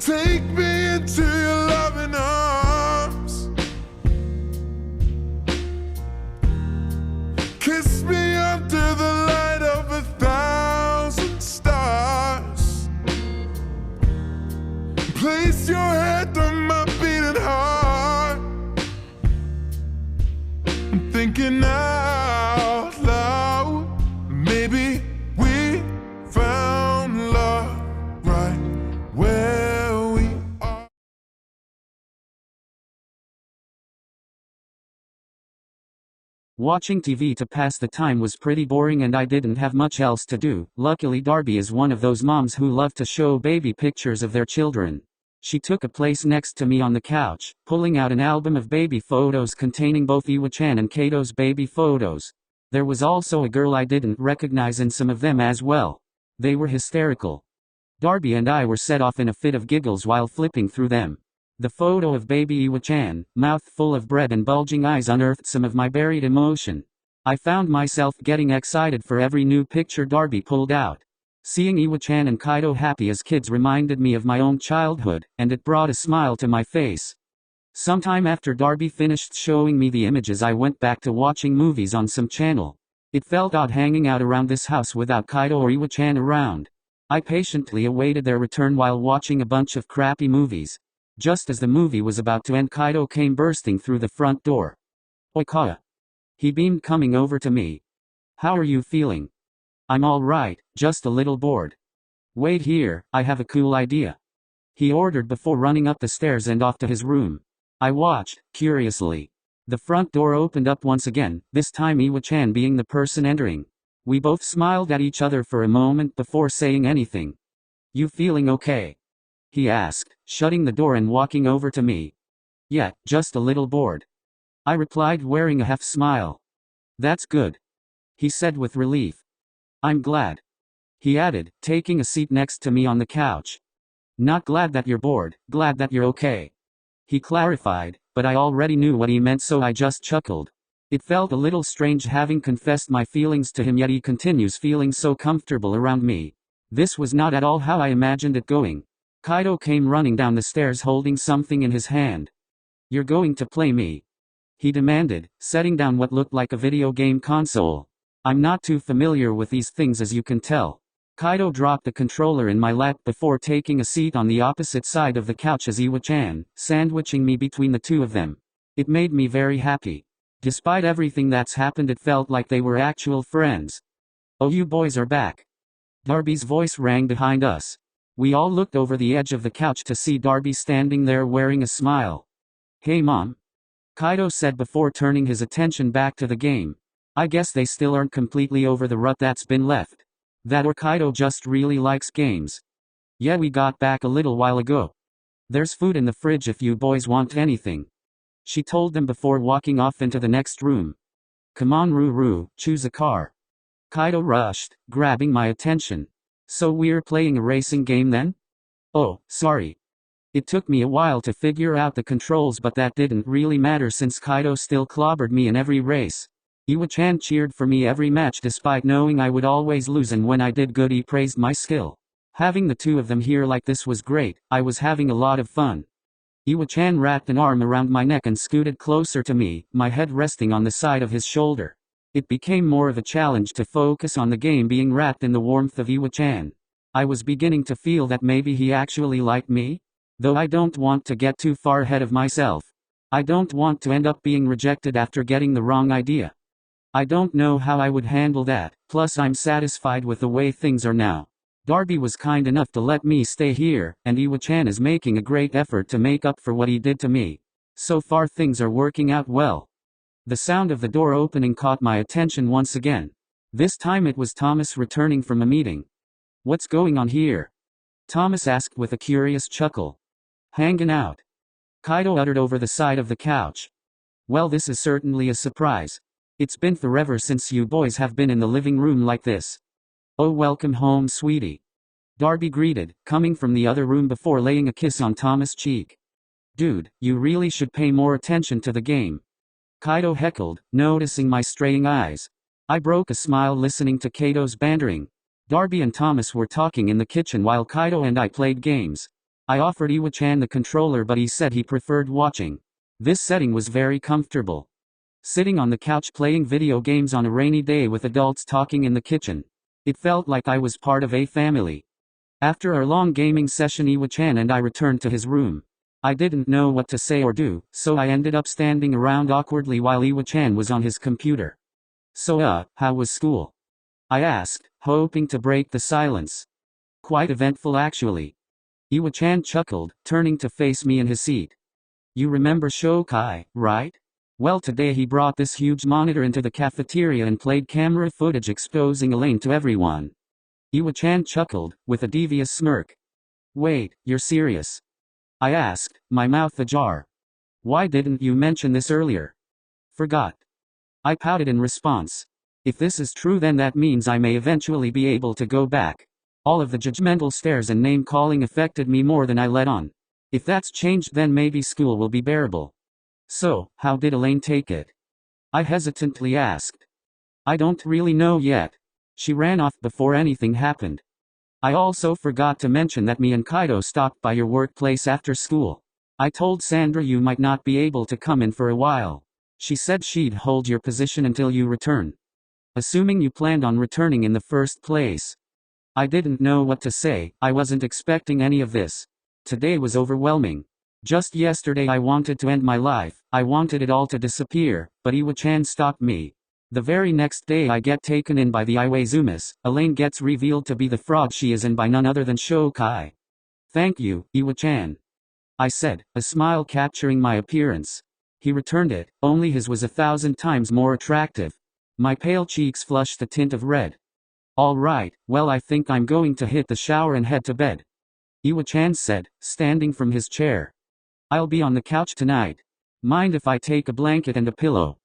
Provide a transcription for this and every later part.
Take me into your loving arms. Kiss me under the light of 1,000 stars. Place your head on my beating heart. I'm thinking out loud. Maybe we found love right where we are. Watching TV to pass the time was pretty boring and I didn't have much else to do. Luckily Darby is one of those moms who love to show baby pictures of their children. She took a place next to me on the couch, pulling out an album of baby photos containing both Iwa-chan and Kato's baby photos. There was also a girl I didn't recognize in some of them as well. They were hysterical. Darby and I were set off in a fit of giggles while flipping through them. The photo of baby Iwa-chan, mouth full of bread and bulging eyes, unearthed some of my buried emotion. I found myself getting excited for every new picture Darby pulled out. Seeing Iwa-chan and Kaito happy as kids reminded me of my own childhood, and it brought a smile to my face. Sometime after Darby finished showing me the images, I went back to watching movies on some channel. It felt odd hanging out around this house without Kaito or Iwa-chan around. I patiently awaited their return while watching a bunch of crappy movies. Just as the movie was about to end, Kaito came bursting through the front door. "Oi Kaya." He beamed, coming over to me. "How are you feeling?" "I'm all right, just a little bored." "Wait here, I have a cool idea," he ordered before running up the stairs and off to his room. I watched, curiously. The front door opened up once again, this time Iwa-chan being the person entering. We both smiled at each other for a moment before saying anything. "You feeling okay?" he asked, shutting the door and walking over to me. "Yeah, just a little bored," I replied, wearing a half smile. "That's good," he said with relief. "I'm glad," he added, taking a seat next to me on the couch. "Not glad that you're bored, glad that you're okay," he clarified, but I already knew what he meant, so I just chuckled. It felt a little strange having confessed my feelings to him, yet he continues feeling so comfortable around me. This was not at all how I imagined it going. Kaito came running down the stairs holding something in his hand. "You're going to play me?" he demanded, setting down what looked like a video game console. "I'm not too familiar with these things, as you can tell." Kaito dropped the controller in my lap before taking a seat on the opposite side of the couch as Iwa-chan, sandwiching me between the two of them. It made me very happy. Despite everything that's happened, it felt like they were actual friends. "Oh, you boys are back." Darby's voice rang behind us. We all looked over the edge of the couch to see Darby standing there wearing a smile. "Hey Mom," Kaito said before turning his attention back to the game. I guess they still aren't completely over the rut that's been left. That or Kaito just really likes games. "Yeah, we got back a little while ago. There's food in the fridge if you boys want anything," she told them before walking off into the next room. "Come on Ruru, choose a car." Kaito rushed, grabbing my attention. "So we're playing a racing game then?" "Oh, sorry." It took me a while to figure out the controls, but that didn't really matter since Kaito still clobbered me in every race. Iwa-chan cheered for me every match despite knowing I would always lose, and when I did good he praised my skill. Having the two of them here like this was great. I was having a lot of fun. Iwa-chan wrapped an arm around my neck and scooted closer to me, my head resting on the side of his shoulder. It became more of a challenge to focus on the game, being wrapped in the warmth of Iwa-chan. I was beginning to feel that maybe he actually liked me? Though I don't want to get too far ahead of myself. I don't want to end up being rejected after getting the wrong idea. I don't know how I would handle that, plus I'm satisfied with the way things are now. Darby was kind enough to let me stay here, and Iwa-chan is making a great effort to make up for what he did to me. So far things are working out well. The sound of the door opening caught my attention once again. This time it was Thomas returning from a meeting. "What's going on here?" Thomas asked with a curious chuckle. "Hanging out," Kaito uttered over the side of the couch. "Well, this is certainly a surprise. It's been forever since you boys have been in the living room like this." "Oh, welcome home, sweetie," Darby greeted, coming from the other room before laying a kiss on Thomas' cheek. "Dude, you really should pay more attention to the game," Kaito heckled, noticing my straying eyes. I broke a smile listening to Kato's bantering. Darby and Thomas were talking in the kitchen while Kaito and I played games. I offered Iwa-chan the controller, but he said he preferred watching. This setting was very comfortable. Sitting on the couch playing video games on a rainy day with adults talking in the kitchen. It felt like I was part of a family. After our long gaming session, Iwa-chan and I returned to his room. I didn't know what to say or do, so I ended up standing around awkwardly while Iwa-chan was on his computer. So how was school? I asked, hoping to break the silence. Quite eventful actually. Iwa-chan chuckled, turning to face me in his seat. You remember Shokai, right? Well, today he brought this huge monitor into the cafeteria and played camera footage exposing Elaine to everyone. Iwa-chan chuckled, with a devious smirk. Wait, you're serious? I asked, my mouth ajar. Why didn't you mention this earlier? Forgot. I pouted in response. If this is true, then that means I may eventually be able to go back. All of the judgmental stares and name-calling affected me more than I let on. If that's changed, then maybe school will be bearable. So, how did Elaine take it? I hesitantly asked. I don't really know yet. She ran off before anything happened. I also forgot to mention that me and Kaido stopped by your workplace after school. I told Sandra you might not be able to come in for a while. She said she'd hold your position until you return. Assuming you planned on returning in the first place. I didn't know what to say. I wasn't expecting any of this. Today was overwhelming. Just yesterday I wanted to end my life. I wanted it all to disappear, but Iwa-chan stopped me. The very next day I get taken in by the Iwazumas. Elaine gets revealed to be the fraud she is, and by none other than Shokai. Thank you, Iwa-chan. I said, a smile capturing my appearance. He returned it, only his was 1,000 times more attractive. My pale cheeks flushed a tint of red. All right, well, I think I'm going to hit the shower and head to bed. Iwa-chan said, standing from his chair. I'll be on the couch tonight. Mind if I take a blanket and a pillow?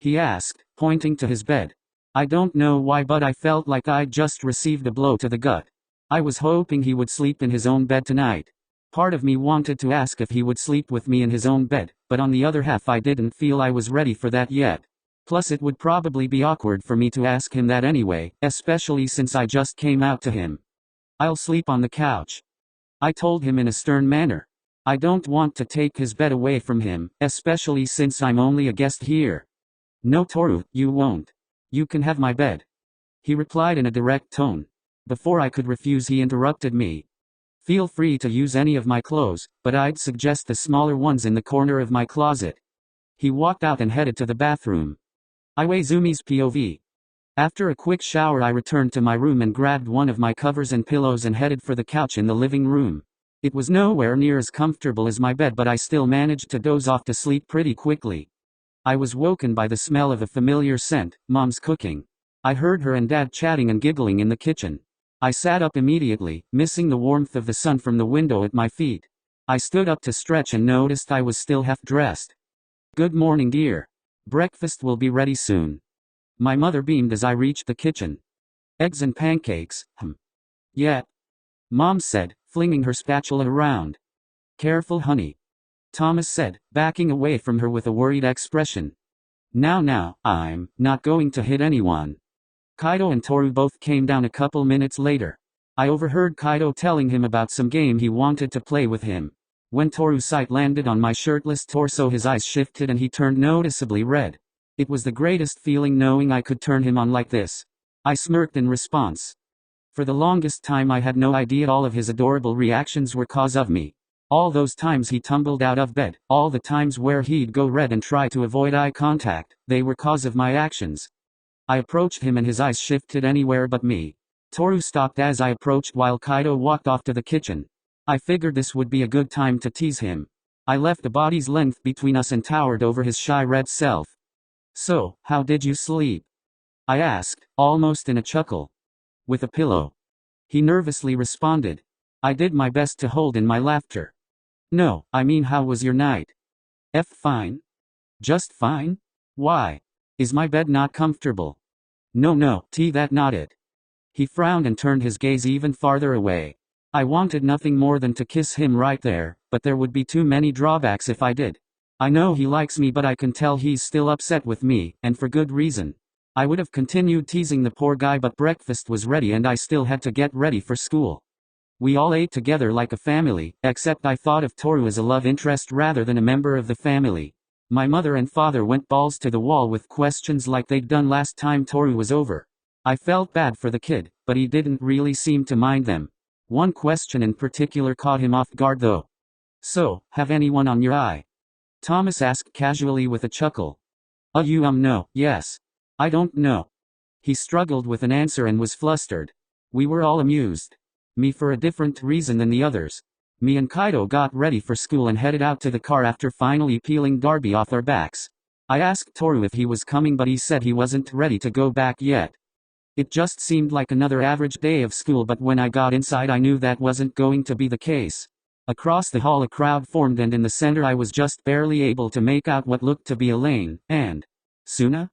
He asked, pointing to his bed. I don't know why, but I felt like I'd just received a blow to the gut. I was hoping he would sleep in his own bed tonight. Part of me wanted to ask if he would sleep with me in his own bed, but on the other half I didn't feel I was ready for that yet. Plus it would probably be awkward for me to ask him that anyway, especially since I just came out to him. I'll sleep on the couch. I told him in a stern manner. I don't want to take his bed away from him, especially since I'm only a guest here. No, Toru, you won't. You can have my bed. He replied in a direct tone. Before I could refuse, he interrupted me. Feel free to use any of my clothes, but I'd suggest the smaller ones in the corner of my closet. He walked out and headed to the bathroom. Iwazumi's POV. After a quick shower I returned to my room and grabbed one of my covers and pillows and headed for the couch in the living room. It was nowhere near as comfortable as my bed, but I still managed to doze off to sleep pretty quickly. I was woken by the smell of a familiar scent, Mom's cooking. I heard her and Dad chatting and giggling in the kitchen. I sat up immediately, missing the warmth of the sun from the window at my feet. I stood up to stretch and noticed I was still half dressed. Good morning, dear. Breakfast will be ready soon. My mother beamed as I reached the kitchen. Eggs and pancakes, Yeah. Mom said, flinging her spatula around. Careful, honey. Thomas said, backing away from her with a worried expression. Now, I'm not going to hit anyone. Kaido and Toru both came down a couple minutes later. I overheard Kaido telling him about some game he wanted to play with him. When Toru's sight landed on my shirtless torso, his eyes shifted and he turned noticeably red. It was the greatest feeling knowing I could turn him on like this. I smirked in response. For the longest time I had no idea all of his adorable reactions were cause of me. All those times he tumbled out of bed, all the times where he'd go red and try to avoid eye contact, they were cause of my actions. I approached him and his eyes shifted anywhere but me. Toru stopped as I approached while Kaido walked off to the kitchen. I figured this would be a good time to tease him. I left a body's length between us and towered over his shy red self. So, how did you sleep? I asked, almost in a chuckle. With a pillow. He nervously responded. I did my best to hold in my laughter. No, I mean, how was your night? Fine. Just fine? Why? Is my bed not comfortable? No, that not it. He frowned and turned his gaze even farther away. I wanted nothing more than to kiss him right there, but there would be too many drawbacks if I did. I know he likes me, but I can tell he's still upset with me, and for good reason. I would have continued teasing the poor guy, but breakfast was ready and I still had to get ready for school. We all ate together like a family, except I thought of Toru as a love interest rather than a member of the family. My mother and father went balls to the wall with questions like they'd done last time Toru was over. I felt bad for the kid, but he didn't really seem to mind them. One question in particular caught him off guard though. "So, have anyone on your eye?" Thomas asked casually with a chuckle. No, yes. I don't know." He struggled with an answer and was flustered. We were all amused. Me for a different reason than the others. Me and Kaido got ready for school and headed out to the car after finally peeling Darby off our backs. I asked Toru if he was coming, but he said he wasn't ready to go back yet. It just seemed like another average day of school, but when I got inside I knew that wasn't going to be the case. Across the hall a crowd formed, and in the center I was just barely able to make out what looked to be Elaine and Suna?